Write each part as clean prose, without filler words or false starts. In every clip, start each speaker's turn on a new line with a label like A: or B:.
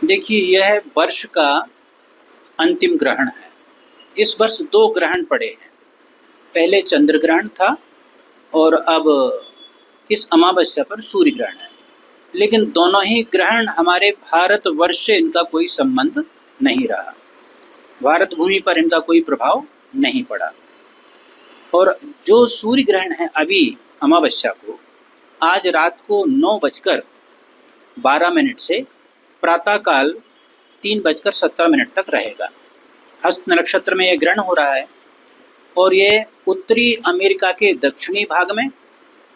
A: देखिए, यह वर्ष का अंतिम ग्रहण है। इस वर्ष 2 ग्रहण पड़े हैं। पहले चंद्र ग्रहण था और अब इस अमावस्या पर सूर्य ग्रहण है। लेकिन दोनों ही ग्रहण हमारे भारतवर्ष से इनका कोई संबंध नहीं रहा। भारत भूमि पर इनका कोई प्रभाव नहीं पड़ा। और जो सूर्य ग्रहण है अभी अमावस्या को, आज रात को 9:12 से प्रातःकाल 3:17 तक रहेगा। हस्त नक्षत्र में यह ग्रहण हो रहा है और ये उत्तरी अमेरिका के दक्षिणी भाग में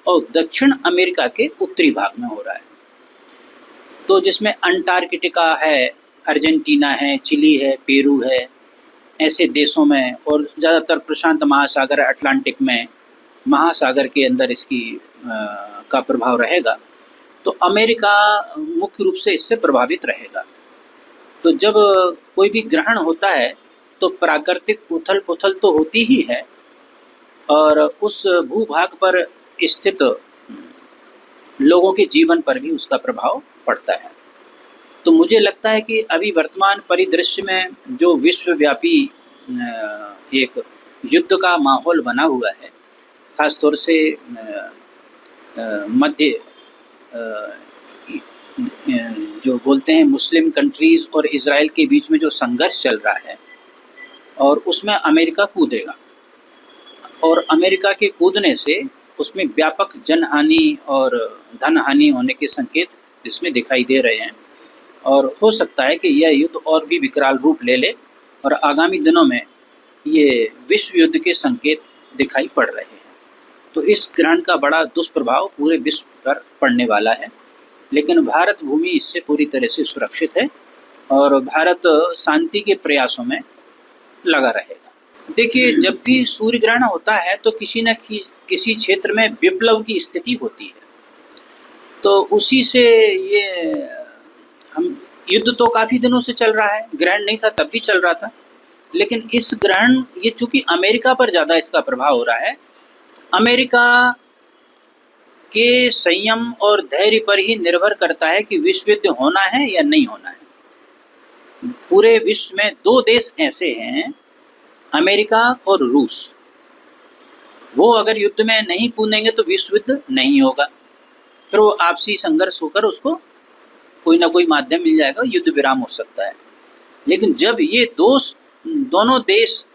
A: और दक्षिण अमेरिका के उत्तरी भाग में हो रहा है। तो जिसमें अंटार्कटिका है, अर्जेंटीना है, चिली है, पेरू है, ऐसे देशों में, और ज़्यादातर प्रशांत महासागर, अटलांटिक में, महासागर के अंदर इसकी का प्रभाव रहेगा। तो अमेरिका मुख्य रूप से इससे प्रभावित रहेगा। तो जब कोई भी ग्रहण होता है तो प्राकृतिक उथल पुथल तो होती ही है और उस भूभाग पर स्थित लोगों के जीवन पर भी उसका प्रभाव पड़ता है। तो मुझे लगता है कि अभी वर्तमान परिदृश्य में जो विश्वव्यापी एक युद्ध का माहौल बना हुआ है, खासतौर से मध्य जो बोलते हैं मुस्लिम कंट्रीज़ और इज़राइल के बीच में जो संघर्ष चल रहा है, और उसमें अमेरिका कूदेगा और अमेरिका के कूदने से उसमें व्यापक जनहानि और धनहानि होने के संकेत इसमें दिखाई दे रहे हैं। और हो सकता है कि यह युद्ध और भी विकराल रूप ले ले और आगामी दिनों में ये विश्व युद्ध के संकेत दिखाई पड़ रहे हैं। तो इस ग्रहण का बड़ा दुष्प्रभाव पूरे विश्व पर पड़ने वाला है, लेकिन भारत भूमि इससे पूरी तरह से सुरक्षित है और भारत शांति के प्रयासों में लगा रहेगा। देखिए, जब भी सूर्य ग्रहण होता है तो किसी न किसी क्षेत्र में विप्लव की स्थिति होती है। तो उसी से ये हम युद्ध तो काफ़ी दिनों से चल रहा है, ग्रहण नहीं था तब भी चल रहा था, लेकिन इस ग्रहण ये चूँकि अमेरिका पर ज़्यादा इसका प्रभाव हो रहा है, अमेरिका के संयम और धैर्य पर ही निर्भर करता है कि विश्व युद्ध होना है या नहीं होना है। पूरे विश्व में 2 देश ऐसे हैं, अमेरिका और रूस। वो अगर युद्ध में नहीं कूदेंगे तो विश्व युद्ध नहीं होगा, फिर वो आपसी संघर्ष होकर उसको कोई ना कोई माध्यम मिल जाएगा, युद्ध विराम हो सकता है। लेकिन जब ये दोनों देश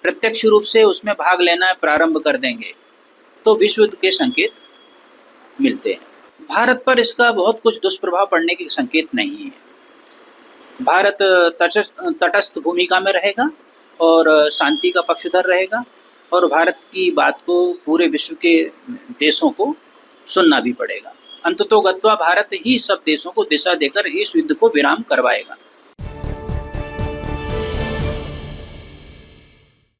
A: प्रत्यक्ष रूप से उसमें भाग लेना प्रारंभ कर देंगे तो विश्व युद्ध के संकेत मिलते हैं। भारत पर इसका बहुत कुछ दुष्प्रभाव पड़ने के संकेत नहीं है। भारत तटस्थ भूमिका में रहेगा और शांति का पक्षधर रहेगा और भारत की बात को पूरे विश्व के देशों को सुनना भी पड़ेगा। अंततोगत्वा भारत ही सब देशों को दिशा देकर इस युद्ध को विराम करवाएगा।